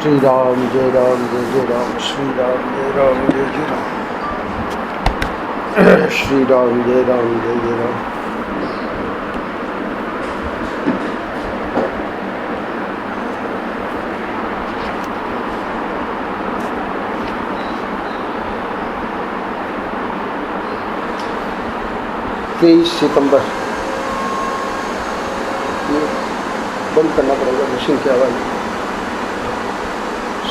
श्री राम जय राम जय जय राम श्री राम जय राम जय जय राम श्री राम जय राम जय जय राम। सितंबर बंद करना पड़ेगा मशीन की आवाज़।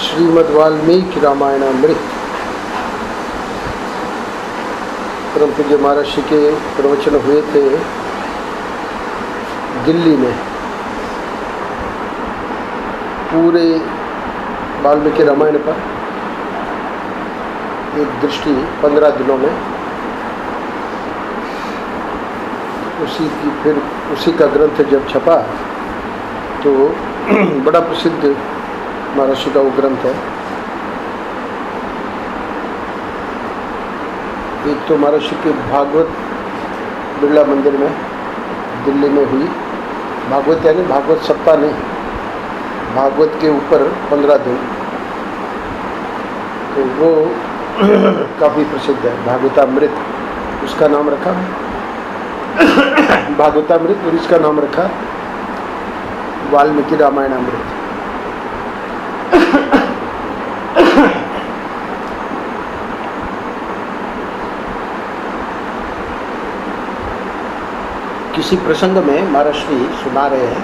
श्रीमद् वाल्मीकि रामायणामृत परम पूज्य महाराज के प्रवचन हुए थे दिल्ली में। पूरे वाल्मीकि रामायण पर एक दृष्टि 15 दिनों में, उसी का ग्रंथ जब छपा तो बड़ा प्रसिद्ध महर्षि का वो ग्रंथ है। एक तो महर्षि के भागवत बिरला मंदिर में दिल्ली में हुई, भागवत यानी भागवत सप्ताह नहीं, भागवत के ऊपर 15 दिन, तो वो काफ़ी प्रसिद्ध है। भागवतामृत उसका नाम रखा, भागवतामृत, और इसका नाम रखा वाल्मीकि रामायणामृत। किसी प्रसंग में महर्षि सुना रहे हैं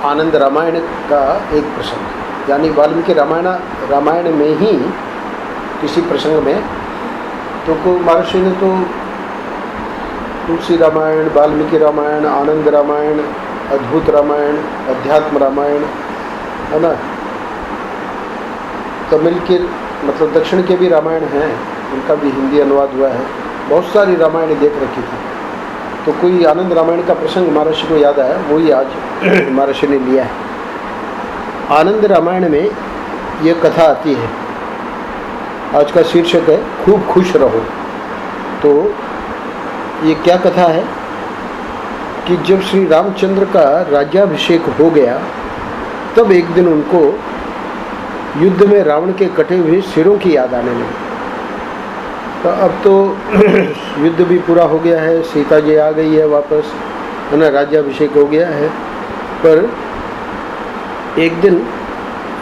आनंद रामायण का एक प्रसंग, यानी वाल्मीकि रामायण में ही किसी प्रसंग में तो को महर्षि ने तो तुलसी रामायण, वाल्मीकि रामायण, आनंद रामायण, अद्भुत रामायण, अध्यात्म रामायण, है ना, तमिल के मतलब दक्षिण के भी रामायण हैं, उनका भी हिंदी अनुवाद हुआ है। बहुत सारी रामायण देख रखी थी, तो कोई आनंद रामायण का प्रसंग महर्षि को याद आया, वही आज महर्षि ने लिया है। आनंद रामायण में ये कथा आती है, आज का शीर्षक है खूब खुश रहो। तो ये क्या कथा है कि जब श्री रामचंद्र का राज्याभिषेक हो गया तब एक दिन उनको युद्ध में रावण के कटे हुए सिरों की याद आने लगी। तो अब तो युद्ध भी पूरा हो गया है, सीता जी आ गई है वापस, है ना, राज्याभिषेक हो गया है, पर एक दिन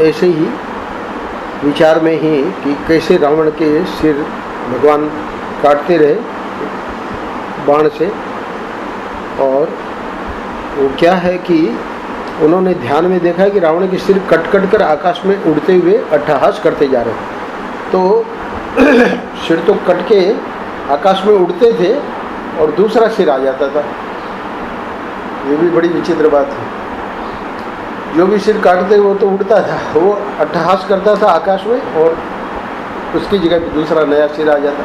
ऐसे ही विचार में ही कि कैसे रावण के सिर भगवान काटते रहे बाण से, और वो क्या है कि उन्होंने ध्यान में देखा कि रावण के सिर कट कट कर आकाश में उड़ते हुए अट्टहास करते जा रहे हैं। तो सिर तो कट के आकाश में उड़ते थे और दूसरा सिर आ जाता था। ये भी बड़ी विचित्र बात है, जो भी सिर काटते वो तो उड़ता था, वो अट्टहास करता था आकाश में और उसकी जगह पे दूसरा नया सिर आ जाता।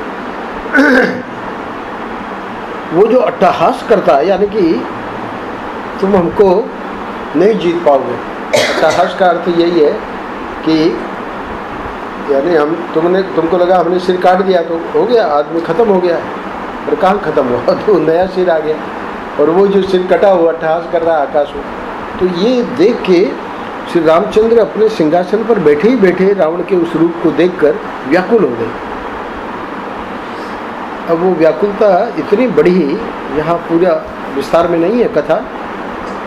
वो जो अट्टहास करता है, यानी कि तुम हमको नहीं जीत पाओगे। अट्टहास का अर्थ यही है कि यानी तुमको लगा हमने सिर काट दिया तो हो गया, आदमी खत्म हो गया, पर कहाँ खत्म हुआ, तो नया सिर आ गया और वो जो सिर कटा हुआ अट्टहास कर रहा है आकाश में। तो ये देख के श्री रामचंद्र अपने सिंहासन पर बैठे ही बैठे रावण के उस रूप को देखकर व्याकुल हो गए। अब वो व्याकुलता इतनी बड़ी, यहाँ पूरा विस्तार में नहीं है कथा,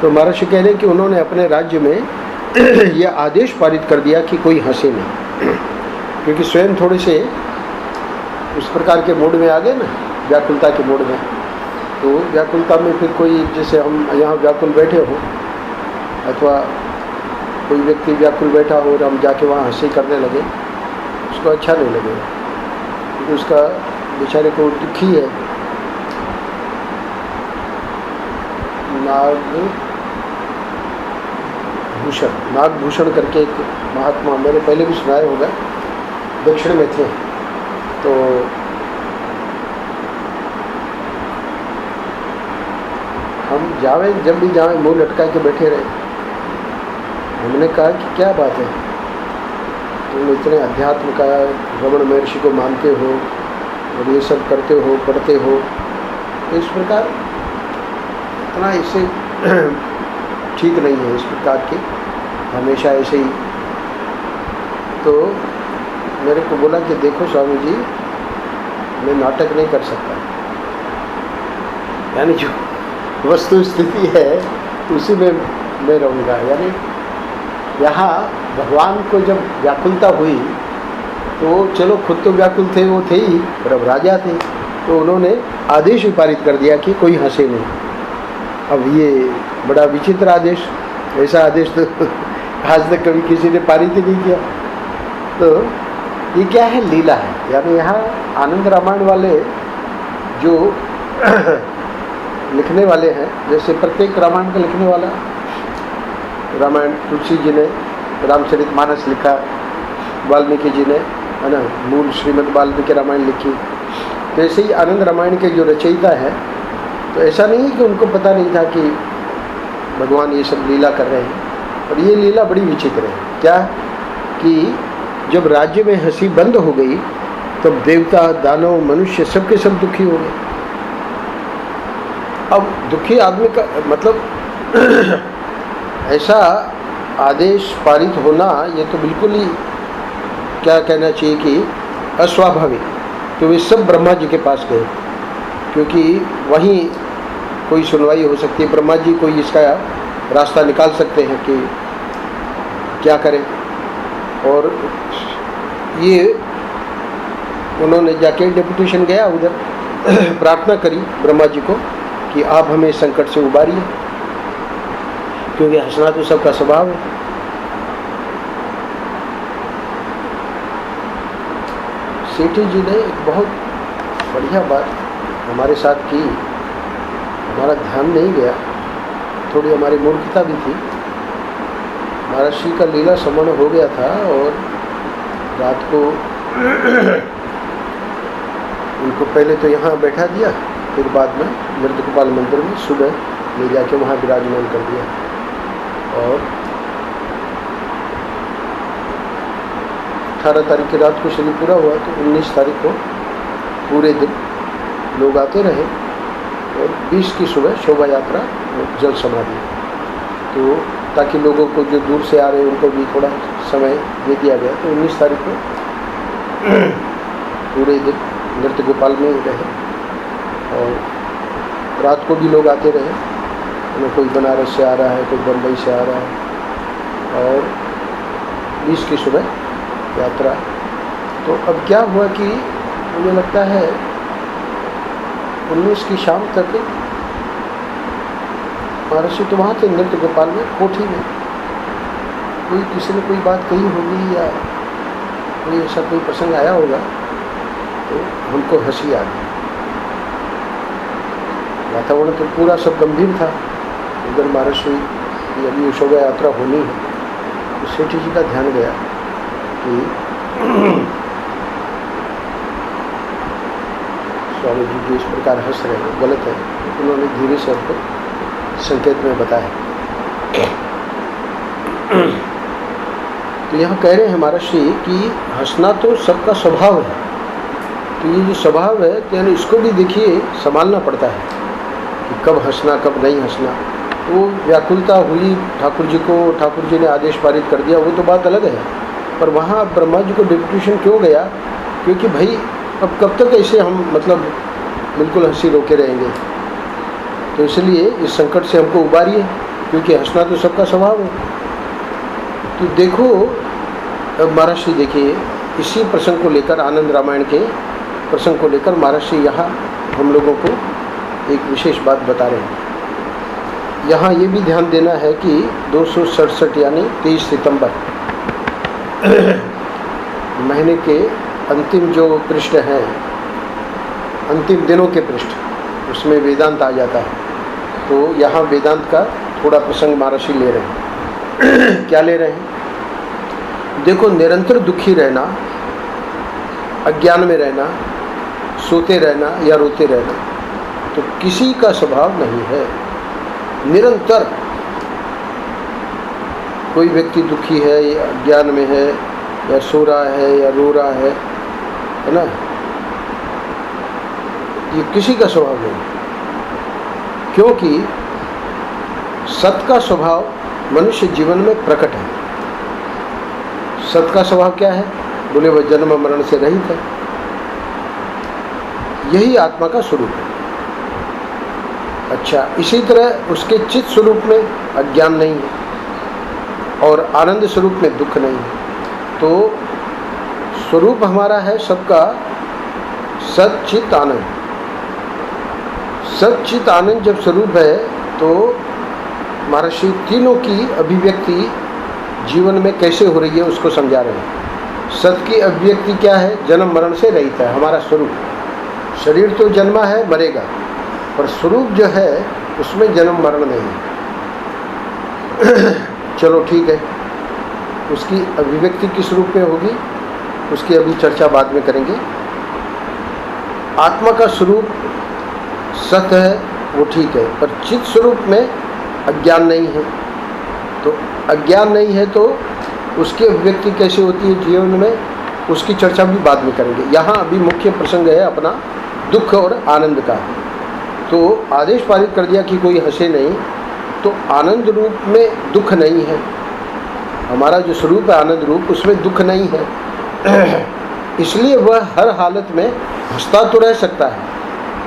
तो महर्षि कह रहे हैं कि उन्होंने अपने राज्य में यह आदेश पारित कर दिया कि कोई हंसे नहीं, क्योंकि स्वयं थोड़े से उस प्रकार के मूड में आ गए ना, व्याकुलता के मूड में। तो व्याकुलता में फिर कोई, जैसे हम यहाँ व्याकुल बैठे हो अथवा कोई व्यक्ति व्याकुल बैठा हो और हम जाके वहाँ हंसी करने लगे, उसको अच्छा नहीं लगेगा, क्योंकि उसका बेचारे को दुखी है। नागभूषण करके एक महात्मा, मैंने पहले भी सुनाया होगा, दक्षिण में थे, तो हम जावे जब भी जावे मुंह लटका के बैठे रहे। हमने कहा कि क्या बात है, तुम इतने अध्यात्म का रमण महर्षि को मानते हो और ये सब करते हो, पढ़ते हो, तो इस प्रकार इतना ऐसे ठीक नहीं है। इस प्रकार के हमेशा ऐसे ही तो मेरे को बोला कि देखो स्वामी जी, मैं नाटक नहीं कर सकता, यानी जो वस्तु स्थिति है उसी में मैं रहूँगा। यानी यहाँ भगवान को जब व्याकुलता हुई तो चलो खुद तो व्याकुल थे, वो थे ही, पर अब राजा थे, तो उन्होंने आदेश पारित कर दिया कि कोई हंसे नहीं। अब ये बड़ा विचित्र आदेश, ऐसा आदेश तो आज तक कभी किसी ने पारित ही नहीं किया। तो ये क्या है, लीला है। यानी यहाँ आनंद रामायण वाले जो लिखने वाले हैं, जैसे प्रत्येक रामायण का लिखने वाला, रामायण तुलसी जी ने रामचरितमानस लिखा, वाल्मीकि जी ने, है ना, मूल श्रीमद् वाल्मीकि रामायण लिखी। तो ऐसे ही आनंद रामायण के जो रचयिता है, तो ऐसा नहीं है कि उनको पता नहीं था कि भगवान ये सब लीला कर रहे हैं। और ये लीला बड़ी विचित्र है। क्या कि जब राज्य में हंसी बंद हो गई तब देवता, दानव, मनुष्य सबके सब दुखी हो गए। अब दुखी आदमी का मतलब ऐसा आदेश पारित होना, ये तो बिल्कुल ही क्या कहना चाहिए कि अस्वाभाविक। तो वे सब ब्रह्मा जी के पास गए, क्योंकि वहीं कोई सुनवाई हो सकती है। ब्रह्मा जी कोई इसका रास्ता निकाल सकते हैं कि क्या करें। और ये उन्होंने जाके डेपुटेशन गया उधर, प्रार्थना करी ब्रह्मा जी को कि आप हमें इस संकट से उबारिए, क्योंकि हंसना तो सबका स्वभाव है। सेठी जी ने एक बहुत बढ़िया बात हमारे साथ की, हमारा ध्यान नहीं गया, थोड़ी हमारी मूर्खता भी थी। महाराज श्री का लीला समर्ण हो गया था और रात को उनको पहले तो यहाँ बैठा दिया, फिर बाद में मृदगोपाल मंदिर में सुबह ले जाके वहाँ विराजमान कर दिया। और 18 तारीख की रात को शनि पूरा हुआ, तो 19 तारीख को पूरे दिन लोग आते रहे और 20 की सुबह शोभा यात्रा जल समाधि, तो ताकि लोगों को जो दूर से आ रहे हैं उनको भी थोड़ा समय दे दिया गया। तो 19 तारीख को पूरे दिन नृत्य गोपाल में ही रहे और रात को भी लोग आते रहे। कोई बनारस से आ रहा है, कोई बम्बई से आ रहा है, और 20 की सुबह यात्रा। तो अब क्या हुआ कि मुझे लगता है 19 की शाम तक महर्षि तो वहाँ थे नृत्य गोपाल में, कोठी में। कोई किसी ने कोई बात कही होगी या कोई ऐसा कोई प्रसंग आया होगा, तो हमको हंसी आ गई। वातावरण तो पूरा सब गंभीर था। उधर महर्षि की अभी शोभा यात्रा होनी है, तो सेठी जी का ध्यान गया कि स्वामी जी जो इस प्रकार हंस रहे हैं गलत है। उन्होंने धीरे से हमको संकेत में बताया। तो यहाँ कह रहे हैं महर्षि कि हंसना तो सबका स्वभाव है। तो ये जो स्वभाव है, तो यानी इसको भी देखिए संभालना पड़ता है कि कब हंसना कब नहीं हंसना। तो व्याकुलता हुई ठाकुर जी को, ठाकुर जी ने आदेश पारित कर दिया, वो तो बात अलग है। पर वहाँ ब्रह्मा जी को डिप्यूटेशन क्यों गया? क्योंकि भाई अब कब तक ऐसे हम मतलब बिल्कुल हंसी रोके रहेंगे, तो इसलिए इस संकट से हमको उबारिए, क्योंकि हंसना तो सबका स्वभाव है। तो देखो अब महर्षि देखिए इसी प्रसंग को लेकर, आनंद रामायण के प्रसंग को लेकर महर्षि यहाँ हम लोगों को एक विशेष बात बता रहे हैं। यहाँ ये भी ध्यान देना है कि 267 यानी 23 सितंबर महीने के अंतिम जो पृष्ठ हैं, अंतिम दिनों के पृष्ठ, उसमें वेदांत आ जाता है। तो यहाँ वेदांत का थोड़ा प्रसंग महर्षि ले रहे हैं। क्या ले रहे हैं? देखो, निरंतर दुखी रहना, अज्ञान में रहना, सोते रहना या रोते रहना, तो किसी का स्वभाव नहीं है। निरंतर कोई व्यक्ति दुखी है या अज्ञान में है या सो रहा है या रो रहा है ना, ये किसी का स्वभाव नहीं। क्योंकि सत का स्वभाव मनुष्य जीवन में प्रकट है। सत का स्वभाव क्या है? बोले वह जन्म मरण से रहित है। यही आत्मा का स्वरूप है। अच्छा, इसी तरह उसके चित्त स्वरूप में अज्ञान नहीं है और आनंद स्वरूप में दुख नहीं है। तो स्वरूप हमारा है सबका सत चित आनंद। सत चित आनंद जब स्वरूप है तो महर्षि तीनों की अभिव्यक्ति जीवन में कैसे हो रही है उसको समझा रहे हैं। सत की अभिव्यक्ति क्या है? जन्म मरण से रहित है हमारा स्वरूप। शरीर तो जन्मा है, मरेगा, पर स्वरूप जो है उसमें जन्म मरण नहीं है। चलो ठीक है, उसकी अभिव्यक्ति किस रूप में होगी उसकी अभी चर्चा बाद में करेंगे। आत्मा का स्वरूप सत है, वो ठीक है, पर चित्त स्वरूप में अज्ञान नहीं है। तो अज्ञान नहीं है तो उसकी अभिव्यक्ति कैसे होती है जीवन में, उसकी चर्चा भी बाद में करेंगे। यहाँ अभी मुख्य प्रसंग है अपना दुख और आनंद का। तो आदेश पारित कर दिया कि कोई हंसे नहीं, तो आनंद रूप में दुख नहीं है। हमारा जो स्वरूप है आनंद रूप, उसमें दुख नहीं है। इसलिए वह हर हालत में हंसता तो रह सकता है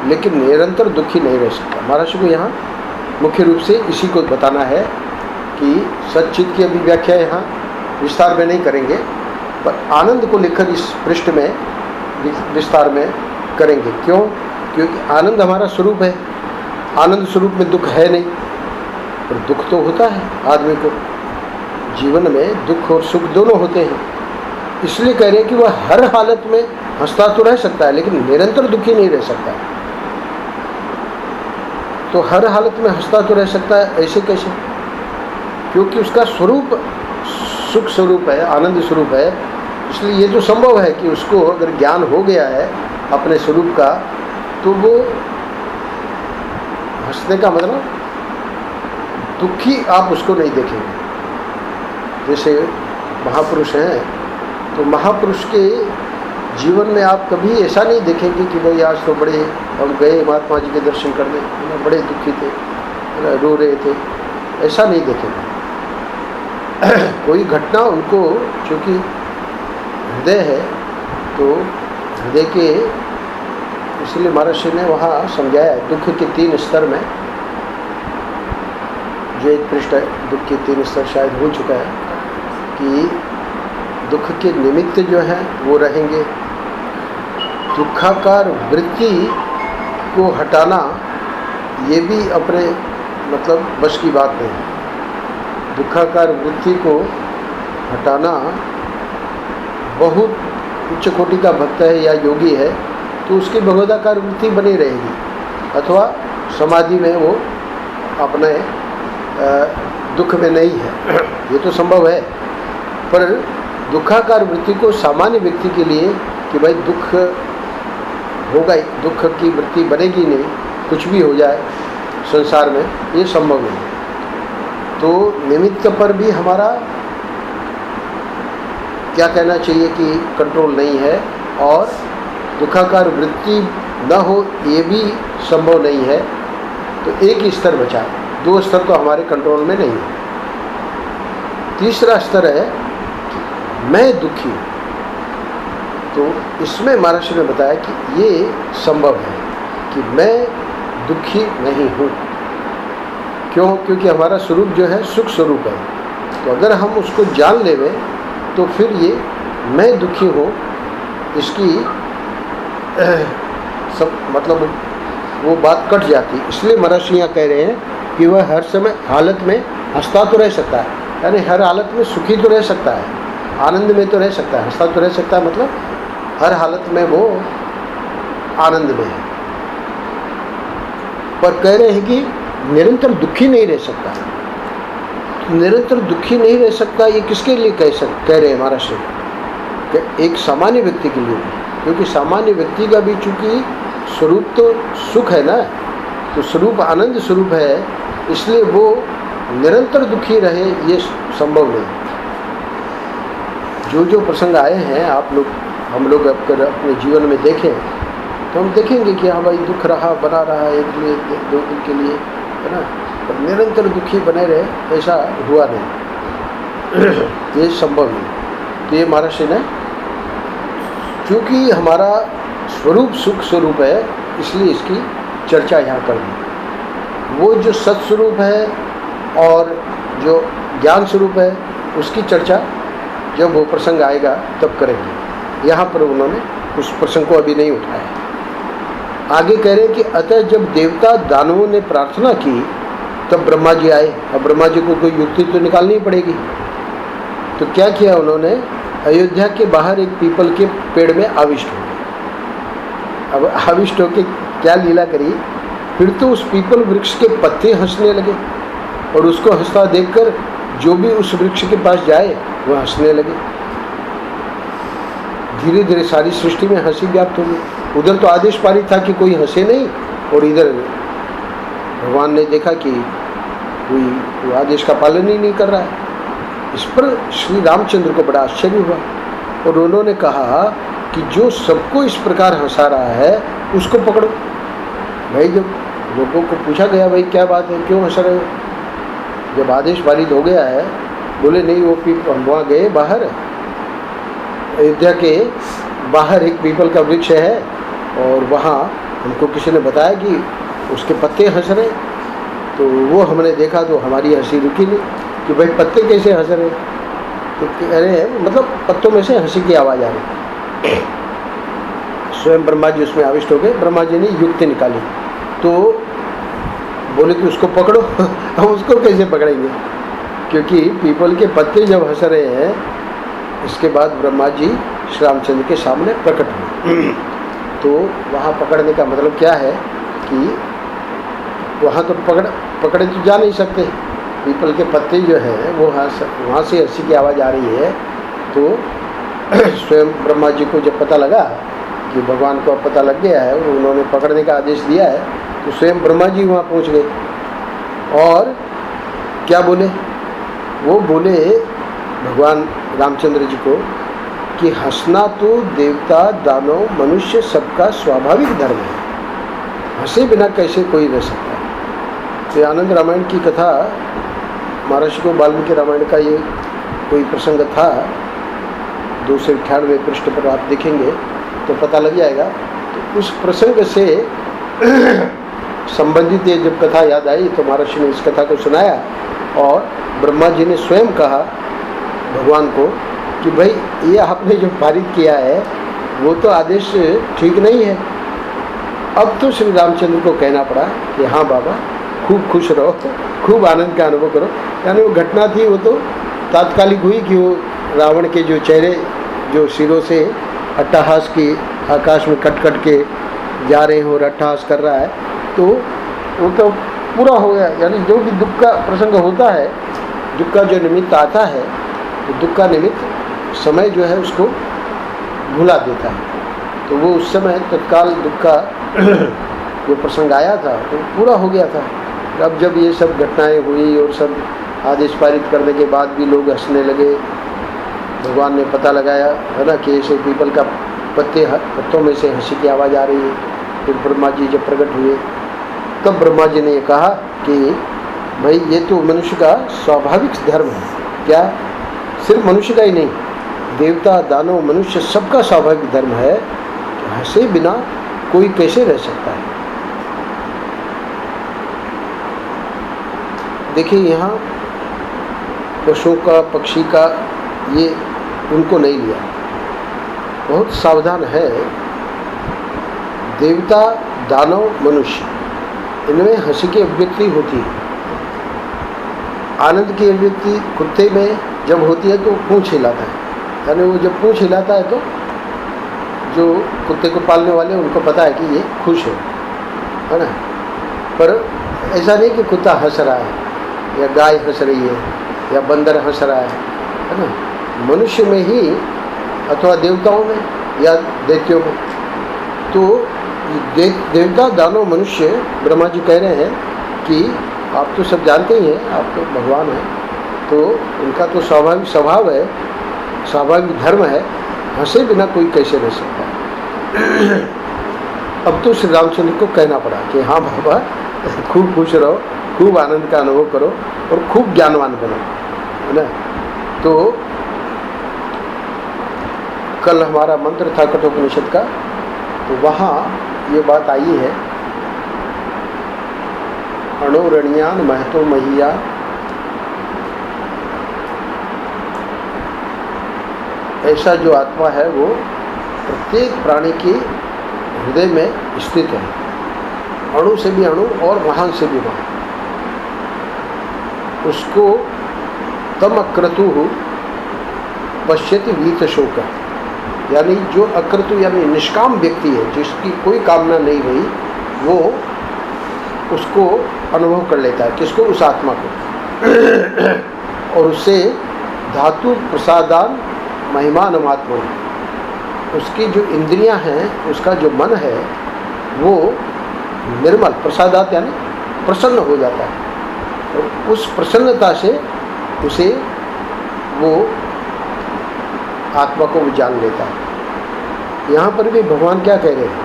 लेकिन निरंतर दुखी नहीं रह सकता। महाराज को यहाँ मुख्य रूप से इसी को बताना है कि सच्चित की अभी व्याख्या यहाँ विस्तार में नहीं करेंगे, पर आनंद को लेकर इस पृष्ठ में विस्तार में करेंगे। क्यों? क्योंकि आनंद हमारा स्वरूप है। आनंद स्वरूप में दुख है नहीं, पर दुख तो होता है आदमी को। जीवन में दुख और सुख दोनों होते हैं। इसलिए कह रहे हैं कि वह हर हालत में हंसता तो रह सकता है लेकिन निरंतर दुखी नहीं रह सकता। तो हर हालत में हंसता तो रह सकता है, ऐसे कैसे? क्योंकि उसका स्वरूप सुख स्वरूप है, आनंद स्वरूप है। इसलिए ये तो संभव है कि उसको अगर ज्ञान हो गया है अपने स्वरूप का, तो वो हंसने का मतलब दुखी आप उसको नहीं देखेंगे। जैसे महापुरुष हैं, तो महापुरुष के जीवन में आप कभी ऐसा नहीं देखेंगे कि भाई आज तो बड़े हम गए महात्मा जी के दर्शन करने, बड़े दुखी थे, रो रहे थे, ऐसा नहीं देखेंगे। कोई घटना उनको, चूँकि हृदय है तो हृदय के, इसलिए महर्षि ने वहाँ समझाया दुख के 3 स्तर में। जो एक पृष्ठ है, दुख के 3 स्तर शायद हो चुका है, कि दुख के निमित्त जो है वो रहेंगे। दुखाकार वृत्ति को हटाना ये भी अपने मतलब बस की बात नहीं। दुखाकार वृत्ति को हटाना, बहुत उच्च कोटि का भक्त है या योगी है तो उसकी भगवदाकार वृत्ति बनी रहेगी, अथवा समाधि में वो अपने दुख में नहीं है, ये तो संभव है। पर दुखाकार वृत्ति को सामान्य व्यक्ति के लिए कि भाई दुख होगा, दुख की वृत्ति बनेगी नहीं, कुछ भी हो जाए संसार में, ये संभव नहीं। तो निमित्त पर भी हमारा क्या कहना चाहिए कि कंट्रोल नहीं है, और दुखाकार वृत्ति न हो ये भी संभव नहीं है। तो एक ही स्तर बचा है, 2 स्तर तो हमारे कंट्रोल में नहीं है। तीसरा स्तर है कि मैं दुखी हूँ। तो इसमें महर्षि ने बताया कि ये संभव है कि मैं दुखी नहीं हूँ। क्यों? क्योंकि हमारा स्वरूप जो है सुख स्वरूप है। तो अगर हम उसको जान लेवे तो फिर ये मैं दुखी हूँ इसकी सब मतलब वो बात कट जाती। इसलिए महर्षि यहाँ कह रहे हैं कि वह हर समय हालत में हंसता तो रह सकता है, यानी हर हालत में सुखी तो रह सकता है, आनंद में तो रह सकता है, हंसता तो रह सकता है, मतलब हर हालत में वो आनंद में है। पर कह रहे हैं कि निरंतर दुखी नहीं रह सकता। निरंतर दुखी नहीं रह सकता, ये किसके लिए कह रहे हैं महाराज? एक सामान्य व्यक्ति के लिए, क्योंकि सामान्य व्यक्ति का भी चूंकि स्वरूप तो सुख है ना, तो स्वरूप आनंद स्वरूप है, इसलिए वो निरंतर दुखी रहे ये संभव नहीं। जो जो प्रसंग आए हैं आप लोग हम लोग अपने जीवन में देखें तो हम देखेंगे कि हाँ भाई दुख रहा बना रहा, एक दिन 2 दिन के लिए, है ना, पर निरंतर दुखी बने रहे ऐसा हुआ नहीं। ये संभव नहीं। तो ये महर्षि ने, क्योंकि हमारा स्वरूप सुख स्वरूप है इसलिए इसकी चर्चा यहाँ कर दी। वो जो सत्स्वरूप है और जो ज्ञान स्वरूप है उसकी चर्चा जब वो प्रसंग आएगा तब करेंगे। यहाँ पर उन्होंने उस प्रसंग को अभी नहीं उठाया। आगे कह रहे हैं कि अतः जब देवता दानवों ने प्रार्थना की तब ब्रह्मा जी आए। अब ब्रह्मा जी को कोई युक्ति तो निकालनी पड़ेगी, तो क्या किया उन्होंने, अयोध्या के बाहर एक पीपल के पेड़ में आविष्ट हो गए। अब आविष्ट होकर क्या लीला करी, फिर तो उस पीपल वृक्ष के पत्ते हंसने लगे और उसको हंसता देखकर जो भी उस वृक्ष के पास जाए वह हंसने लगे। धीरे धीरे सारी सृष्टि में हंसी व्याप्त हो गई। उधर तो आदेश पारित था कि कोई हंसे नहीं, और इधर भगवान ने देखा कि कोई आदेश का पालन ही नहीं कर रहा है। इस पर श्री रामचंद्र को बड़ा आश्चर्य हुआ और उन्होंने कहा कि जो सबको इस प्रकार हंसा रहा है उसको पकड़ो। भाई जब लोगों को पूछा गया भाई क्या बात है, क्यों हंस रहे हो, जब आदेश पारित हो गया है, बोले नहीं वो हम वहाँ गए बाहर, अयोध्या के बाहर एक पीपल का वृक्ष है और वहाँ हमको किसी ने बताया कि उसके पत्ते हंस रहे, तो वो हमने देखा तो हमारी हंसी रुकी नहीं कि भाई पत्ते कैसे हंस रहे, तो कह रहे हैं मतलब पत्तों में से हंसी की आवाज़ आ रही। स्वयं ब्रह्मा जी उसमें आविष्ट हो गए। ब्रह्मा जी ने युक्ति निकाली तो बोले कि उसको पकड़ो। अब उसको कैसे पकड़ेंगे, क्योंकि पीपल के पत्ते जब हंस रहे हैं। इसके बाद ब्रह्मा जी श्री रामचंद्र के सामने प्रकट हुए। तो वहाँ पकड़ने का मतलब क्या है कि वहाँ तो पकड़े तो जा नहीं सकते, पीपल के पत्ते जो है वो वहाँ से हंसी की आवाज़ आ रही है। तो स्वयं ब्रह्मा जी को जब पता लगा कि भगवान को अब पता लग गया है और उन्होंने पकड़ने का आदेश दिया है, तो स्वयं ब्रह्मा जी वहाँ पहुँच गए और क्या बोले, वो बोले भगवान रामचंद्र जी को कि हंसना तो देवता दानव मनुष्य सबका स्वाभाविक धर्म है, हंसे बिना कैसे कोई रह सकता है। तो आनंद रामायण की कथा, महर्षि को वाल्मीकि रामायण का ये कोई प्रसंग था, 298 पृष्ठ पर आप देखेंगे तो पता लग जाएगा। तो उस प्रसंग से संबंधित ये जब कथा याद आई तो महर्षि ने इस कथा को सुनाया और ब्रह्मा जी ने स्वयं कहा भगवान को कि भाई ये आपने जो पारित किया है वो तो आदेश ठीक नहीं है। अब तो श्री रामचंद्र को कहना पड़ा कि हाँ बाबा खूब खुश रहो, खूब आनंद का अनुभव करो। यानी वो घटना थी वो तो तात्कालिक हुई कि वो रावण के जो चेहरे जो सिरों से अट्टहास की आकाश में कट कट के जा रहे हैं और अट्टहास कर रहा है, तो वो तो पूरा हो गया। यानी जो भी दुख का प्रसंग होता है, दुख का जो निमित्त आता है, तो दुख का निमित्त समय जो है उसको भुला देता है। तो वो उस समय तत्काल दुख का जो प्रसंग आया था तो पूरा हो गया था। अब जब ये सब घटनाएं हुई और सब आदेश पारित करने के बाद भी लोग हंसने लगे, भगवान ने पता लगाया है ना कि ऐसे पीपल का पत्तों में से हंसी की आवाज़ आ रही है। फिर ब्रह्मा जी जब प्रकट हुए तब ब्रह्मा जी ने ये कहा कि भाई ये तो मनुष्य का स्वाभाविक धर्म है। क्या सिर्फ मनुष्य का ही नहीं, देवता दानव मनुष्य सबका स्वाभाविक धर्म है कि हंसे बिना कोई कैसे रह सकता है। देखिए यहाँ पशु का पक्षी का ये उनको नहीं लिया, बहुत सावधान है। देवता दानव मनुष्य इनमें हंसी की अभिव्यक्ति होती है। आनंद की अभिव्यक्ति कुत्ते में जब होती है तो पूंछ हिलाता है, यानी वो जब पूंछ हिलाता है तो जो कुत्ते को पालने वाले उनको पता है कि ये खुश है ना। पर ऐसा नहीं कि कुत्ता हंस रहा है या गाय हंस रही है या बंदर हंस रहा है ना। मनुष्य में ही अथवा देवताओं में या दैत्यों में, तो देवता दानव मनुष्य ब्रह्मा जी कह रहे हैं कि आप तो सब जानते ही हैं, आप तो भगवान हैं, तो उनका तो स्वाभाविक स्वभाव है, स्वाभाविक धर्म है, हंसे बिना कोई कैसे रह सकता है। अब तो श्री रामचंद्र को कहना पड़ा कि हाँ बाबा खूब खुश रहो, खूब आनंद का अनुभव करो और खूब ज्ञानवान बनो, है ना। तो कल हमारा मंत्र था कठोपनिषद का, तो वहाँ ये बात आई है, अणुरणियान महतो महिया, ऐसा जो आत्मा है वो प्रत्येक प्राणी के हृदय में स्थित है, अणु से भी अणु और महान से भी महान। उसको तम अक्रतु पश्यति वीत शोक, यानी जो अक्रतु यानी निष्काम व्यक्ति है, जिसकी कोई कामना नहीं रही, वो उसको अनुभव कर लेता है। किसको? उस आत्मा को। और उससे धातु प्रसादान महिमान महात्मा, उसकी जो इंद्रियां हैं, उसका जो मन है वो निर्मल, प्रसादात यानी प्रसन्न हो जाता है, और उस प्रसन्नता से उसे वो आत्मा को वो जान लेता है। यहाँ पर भी भगवान क्या कह रहे हैं?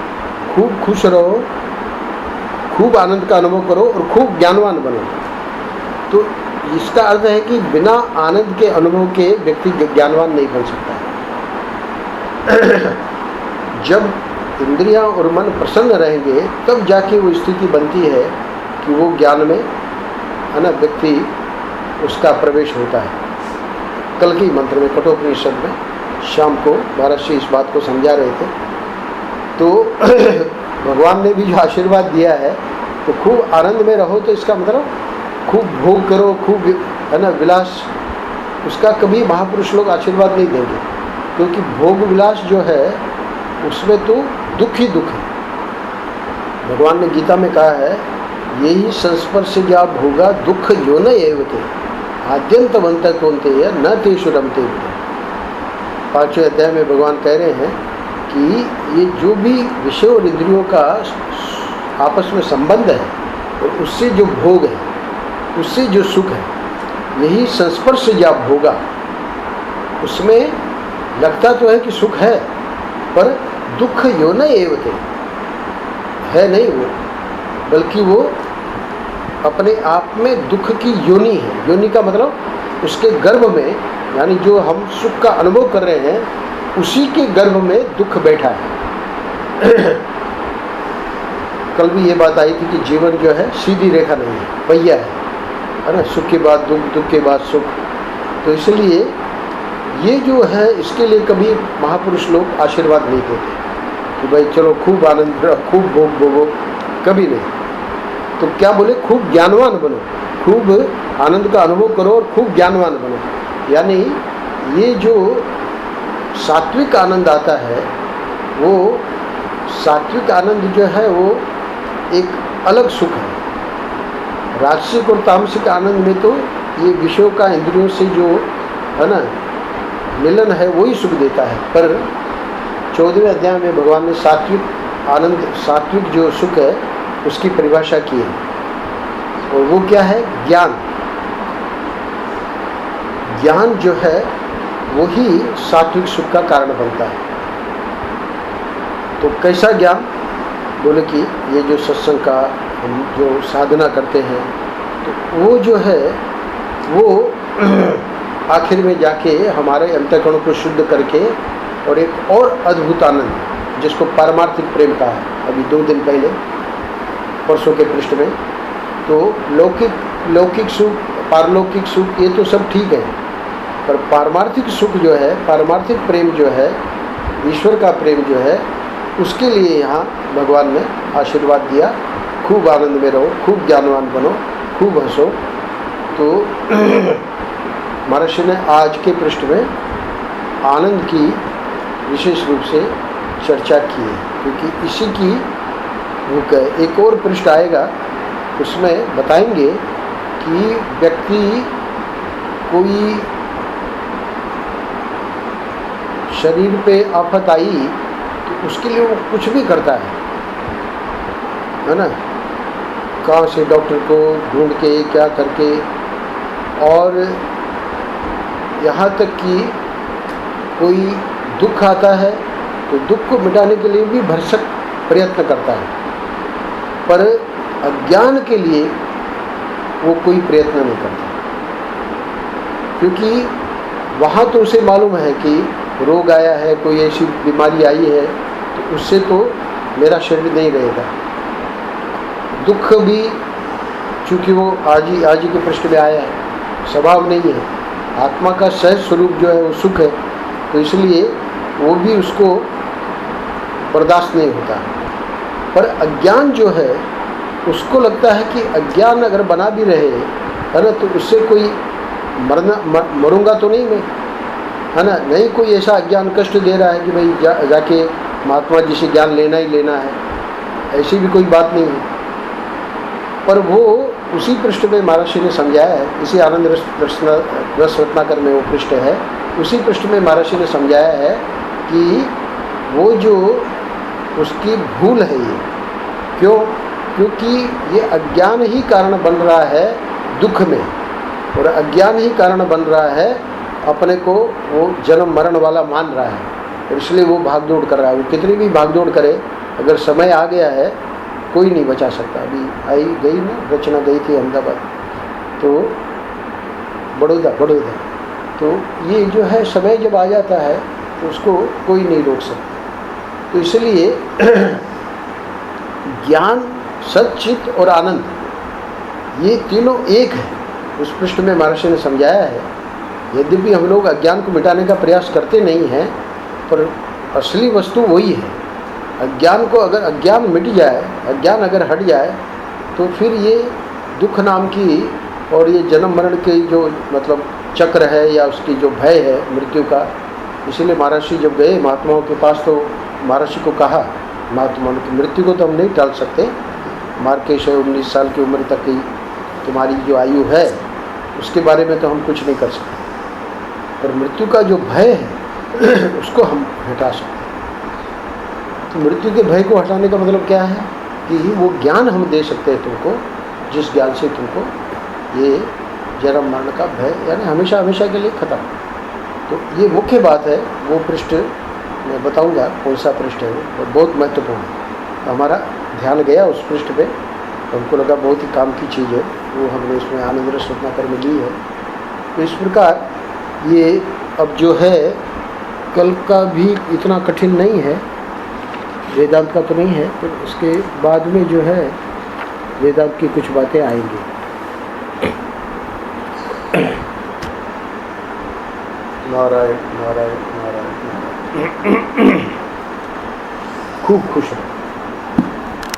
खूब खुश रहो, खूब आनंद का अनुभव करो और खूब ज्ञानवान बनो। तो इसका अर्थ है कि बिना आनंद के अनुभव के व्यक्ति ज्ञानवान नहीं बन सकता है। जब इंद्रियां और मन प्रसन्न रहेंगे तब जाके वो स्थिति बनती है कि वो ज्ञान में, है ना, व्यक्ति उसका प्रवेश होता है। कल के मंत्र में कठोपनिषद में शाम को महर्षि इस बात को समझा रहे थे। तो भगवान ने भी जो आशीर्वाद दिया है, तो खूब आनंद में रहो, तो इसका मतलब खूब भोग करो, खूब, है ना, विलास। उसका कभी महापुरुष लोग आशीर्वाद नहीं देंगे, क्योंकि भोग विलास जो है उसमें तो दुख ही दुख है। भगवान ने गीता में कहा है, यही संस्पर्श या भोगा दुख जो न एवते आद्यंतवंत कौनते न तेषु रमते। 5वें अध्याय में भगवान कह रहे हैं कि ये जो भी विषय और इंद्रियों का आपस में संबंध है, और उससे जो भोग है, उससे जो सुख है, यही संस्पर्श या भोगा। उसमें लगता तो है कि सुख है, पर दुख यो न एवते है नहीं वो, बल्कि वो अपने आप में दुख की योनि है। योनि का मतलब उसके गर्भ में, यानी जो हम सुख का अनुभव कर रहे हैं उसी के गर्भ में दुख बैठा है। कल भी ये बात आई थी कि जीवन जो है सीधी रेखा नहीं है, पहिया है ना, सुख के बाद दुख, दुख के बाद सुख। तो इसलिए ये जो है, इसके लिए कभी महापुरुष लोग आशीर्वाद नहीं देते कि भाई चलो खूब आनंद करो, खूब भोग भोगो, कभी नहीं। तो क्या बोले? खूब ज्ञानवान बनो, खूब आनंद का अनुभव करो और खूब ज्ञानवान बनो। यानी ये जो सात्विक आनंद आता है, वो सात्विक आनंद जो है वो एक अलग सुख है। राजसिक और तामसिक आनंद में तो ये विषयों का इंद्रियों से जो, है ना, मिलन है वही सुख देता है। पर 14वें अध्याय में भगवान ने सात्विक आनंद, सात्विक जो सुख है उसकी परिभाषा की है, और वो क्या है? ज्ञान। ज्ञान जो है वही सात्विक सुख का कारण बनता है। तो कैसा ज्ञान? बोले कि ये जो सत्संग का हम जो साधना करते हैं, तो वो जो है वो आखिर में जाके हमारे अंतःकरण को शुद्ध करके, और एक और अद्भुत आनंद जिसको पारमार्थिक प्रेम कहा है अभी 2 दिन पहले परसों के पृष्ठ में। तो लौकिक सुख, पारलौकिक सुख, ये तो सब ठीक है, पर पारमार्थिक सुख जो है, पारमार्थिक प्रेम जो है, ईश्वर का प्रेम जो है, उसके लिए यहाँ भगवान ने आशीर्वाद दिया, खूब आनंद में रहो, खूब ज्ञानवान बनो, खूब हंसो। तो महर्षि ने आज के पृष्ठ में आनंद की विशेष रूप से चर्चा की है, क्योंकि इसी की भूख है। एक और पृष्ठ आएगा, उसमें बताएंगे कि व्यक्ति कोई शरीर पे आफत आई तो उसके लिए वो कुछ भी करता है ना, कहाँ से डॉक्टर को ढूंढ के, क्या करके, और यहाँ तक कि कोई दुख आता है तो दुख को मिटाने के लिए भी भरसक प्रयत्न करता है, पर अज्ञान के लिए वो कोई प्रयत्न नहीं करता, क्योंकि वहाँ तो उसे मालूम है कि रोग आया है, कोई ऐसी बीमारी आई है, तो उससे तो मेरा शरीर नहीं रहेगा। दुख भी चूँकि वो आज ही के पृष्ठ में आया है, स्वभाव नहीं है। आत्मा का सहज स्वरूप जो है वो सुख है, तो इसलिए वो भी उसको बर्दाश्त नहीं होता। पर अज्ञान जो है उसको लगता है कि अज्ञान अगर बना भी रहे है ना, तो उससे कोई मरूंगा तो नहीं मैं, है ना। नहीं कोई ऐसा अज्ञान कष्ट दे रहा है कि भाई जाके महात्मा जी से ज्ञान लेना ही लेना है, ऐसी भी कोई बात नहीं है। पर वो उसी पृष्ठ में महर्षि ने समझाया है, इसी आनंद रस रत्नाकर में वो पृष्ठ है, उसी पृष्ठ में महर्षि ने समझाया है कि वो जो उसकी भूल है ये, क्योंकि ये अज्ञान ही कारण बन रहा है दुख में, और अज्ञान ही कारण बन रहा है अपने को वो जन्म मरण वाला मान रहा है, और इसलिए वो भागदौड़ कर रहा है। वो कितनी भी भागदौड़ करे, अगर समय आ गया है कोई नहीं बचा सकता। अभी आई गई ना, रचना गई थी अहमदाबाद, तो बड़ौदा, तो ये जो है समय जब आ जाता है तो उसको कोई नहीं रोक सकता। तो इसलिए ज्ञान, सच्चित और आनंद, ये तीनों एक है। उस पृष्ठ में महर्षि ने समझाया है। यद्यपि हम लोग अज्ञान को मिटाने का प्रयास करते नहीं हैं, पर असली वस्तु वही है। अज्ञान को अगर अज्ञान मिट जाए, अज्ञान अगर हट जाए, तो फिर ये दुख नाम की और ये जन्म मरण के जो मतलब चक्र है या उसकी जो भय है मृत्यु का, इसीलिए महर्षि जब गए महात्माओं के पास तो महर्षि को कहा, महात्माओं की मृत्यु को तो हम नहीं टाल सकते, मार्केश है 19 साल की उम्र तक की तुम्हारी जो आयु है उसके बारे में तो हम कुछ नहीं कर सकते, पर मृत्यु का जो भय है उसको हम हटा सकते। तो मृत्यु के भय को हटाने का मतलब क्या है कि वो ज्ञान हम दे सकते हैं तुमको, जिस ज्ञान से तुमको ये जन्म मरण का भय यानी हमेशा हमेशा के लिए खत्म। तो ये मुख्य बात है। वो पृष्ठ मैं बताऊंगा कौन सा पृष्ठ है, वो बहुत महत्वपूर्ण है। हमारा ध्यान गया उस पृष्ठ पे, हमको लगा बहुत ही काम की चीज़ है, वो हमने इसमें आनंद रस रत्नाकर में ली है। तो इस प्रकार ये अब जो है कल का भी इतना कठिन नहीं है, वेदांत का तो नहीं है, पर उसके बाद में जो है वेदांत की कुछ बातें आएंगी। नारायण नारायण नारायण। खूब खुश रहो।